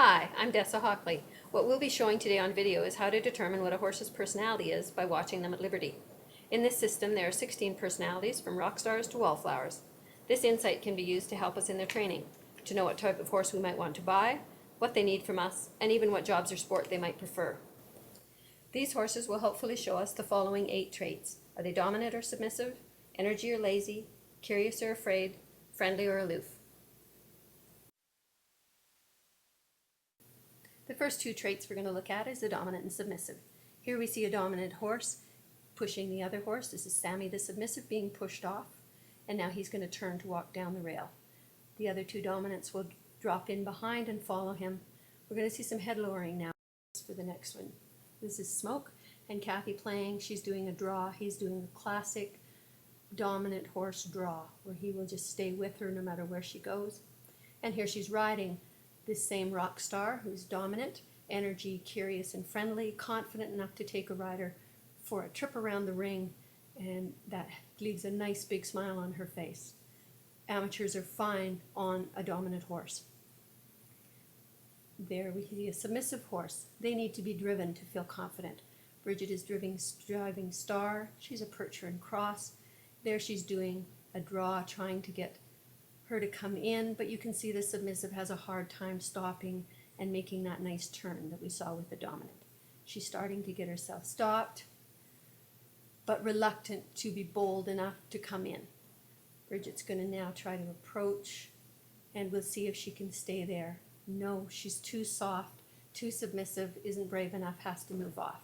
Hi, I'm Dessa Hockley. What we'll be showing today on video is how to determine what a horse's personality is by watching them at liberty. In this system, there are 16 personalities from rock stars to wallflowers. This insight can be used to help us in their training, to know what type of horse we might want to buy, what they need from us, and even what jobs or sport they might prefer. These horses will hopefully show us the following 8 traits. Are they dominant or submissive, energy or lazy, curious or afraid, friendly or aloof? The first 2 traits we're going to look at is the dominant and submissive. Here we see a dominant horse pushing the other horse. This is Sammy the submissive being pushed off, and now he's going to turn to walk down the rail. The other 2 dominants will drop in behind and follow him. We're going to see some head lowering now for the next one. This is Smoke and Kathy playing. She's doing a draw. He's doing a classic dominant horse draw where he will just stay with her no matter where she goes. And here she's riding this same rock star who's dominant, energy, curious and friendly, confident enough to take a rider for a trip around the ring, and that leaves a nice big smile on her face. Amateurs are fine on a dominant horse. There we see a submissive horse. They need to be driven to feel confident. Bridget is driving Star. She's a percher and cross. There she's doing a draw, trying to get her to come in, but you can see the submissive has a hard time stopping and making that nice turn that we saw with the dominant. She's starting to get herself stopped, but reluctant to be bold enough to come in. Bridget's going to now try to approach, and we'll see if she can stay there. No, she's too soft, too submissive, isn't brave enough, has to move off.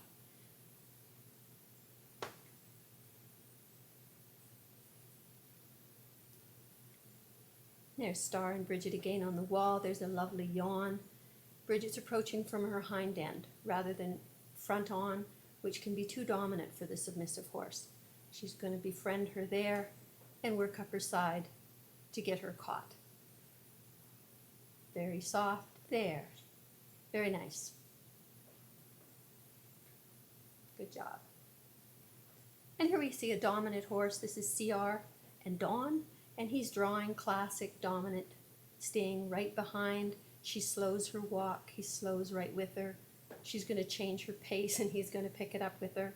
There's Star and Bridget again on the wall. There's a lovely yawn. Bridget's approaching from her hind end rather than front on, which can be too dominant for the submissive horse. She's going to befriend her there and work up her side to get her caught. Very soft. There. Very nice. Good job. And here we see a dominant horse. This is CR and Dawn. And he's drawing classic dominant, staying right behind. She slows her walk. He slows right with her. She's going to change her pace, and he's going to pick it up with her.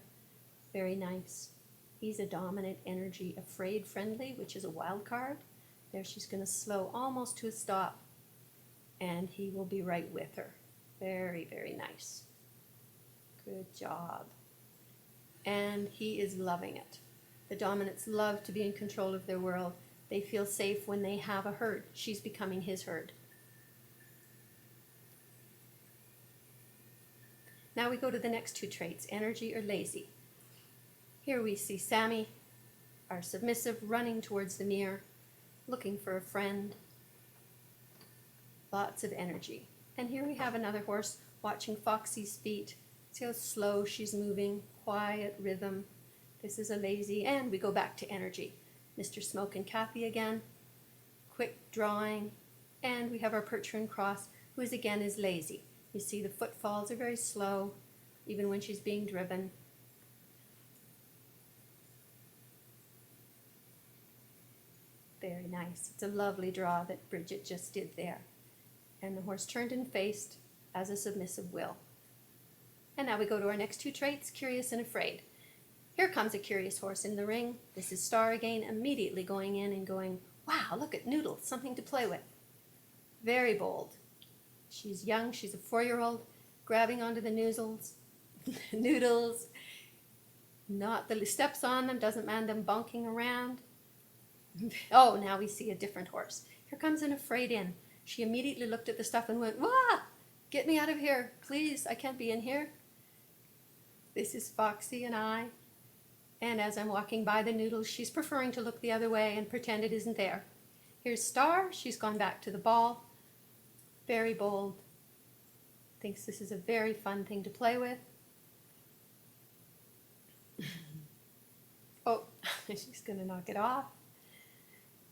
Very nice. He's a dominant energy, afraid, friendly, which is a wild card. There she's going to slow almost to a stop, and he will be right with her. Very, very nice. Good job. And he is loving it. The dominants love to be in control of their world. They feel safe when they have a herd. She's becoming his herd. Now we go to the next 2 traits, energy or lazy. Here we see Sammy, our submissive, running towards the mirror, looking for a friend. Lots of energy. And here we have another horse watching Foxy's feet. See how slow she's moving, quiet rhythm. This is a lazy, and we go back to energy. Mr. Smoke and Kathy again, quick drawing, and we have our percher and cross, who is again is lazy. You see the footfalls are very slow, even when she's being driven. Very nice. It's a lovely draw that Bridget just did there. And the horse turned and faced as a submissive will. And now we go to our next 2 traits, curious and afraid. Here comes a curious horse in the ring. This is Star again, immediately going in and going, wow, look at Noodle, something to play with. Very bold. She's young, she's a 4-year-old, grabbing onto the noodles, not the steps on them, doesn't mind them bonking around. Oh, now we see a different horse. Here comes an afraid in. She immediately looked at the stuff and went, wah, get me out of here, please, I can't be in here. This is Foxy and I. And as I'm walking by the noodles, she's preferring to look the other way and pretend it isn't there. Here's Star. She's gone back to the ball. Very bold. Thinks this is a very fun thing to play with. Oh, she's going to knock it off.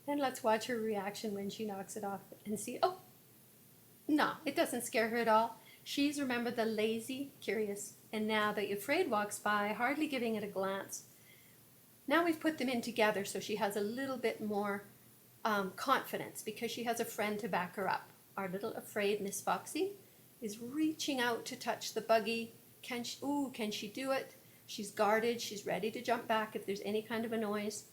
And let's watch her reaction when she knocks it off and see, oh, no, it doesn't scare her at all. She's, remember, the lazy, curious, and now the afraid walks by, hardly giving it a glance. Now we've put them in together so she has a little bit more confidence because she has a friend to back her up. Our little afraid Miss Foxy is reaching out to touch the buggy. Can she do it? She's guarded. She's ready to jump back if there's any kind of a noise.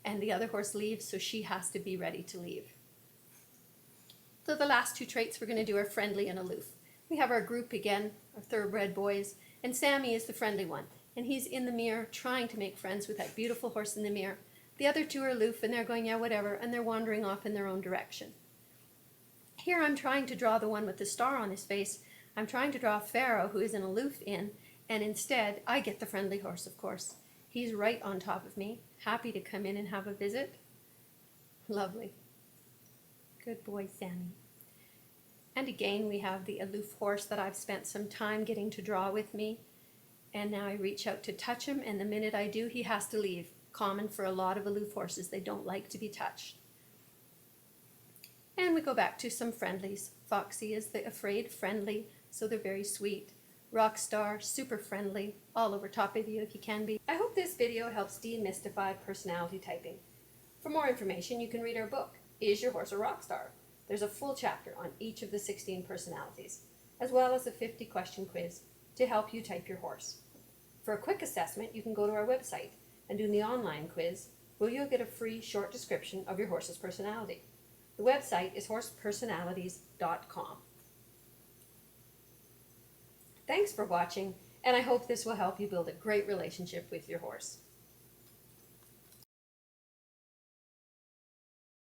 And the other horse leaves, so she has to be ready to leave. So the last two traits we're going to do are friendly and aloof. We have our group again, our thoroughbred boys, and Sammy is the friendly one. And he's in the mirror trying to make friends with that beautiful horse in the mirror. The other two are aloof and they're going, yeah, whatever, and they're wandering off in their own direction. Here I'm trying to draw the one with the star on his face. I'm trying to draw Pharaoh, who is an aloof in, and instead I get the friendly horse, of course. He's right on top of me, happy to come in and have a visit. Lovely. Good boy, Sammy. And again, we have the aloof horse that I've spent some time getting to draw with me. And now I reach out to touch him, and the minute I do, he has to leave. Common for a lot of aloof horses. They don't like to be touched. And we go back to some friendlies. Foxy is the afraid friendly, so they're very sweet. Rockstar, super friendly, all over top of you if you can be. I hope this video helps demystify personality typing. For more information, you can read our book, Is Your Horse a Rockstar? There's a full chapter on each of the 16 personalities, as well as a 50-question quiz to help you type your horse. For a quick assessment, you can go to our website and do the online quiz, where you'll get a free short description of your horse's personality. The website is horsepersonalities.com. Thanks for watching, and I hope this will help you build a great relationship with your horse.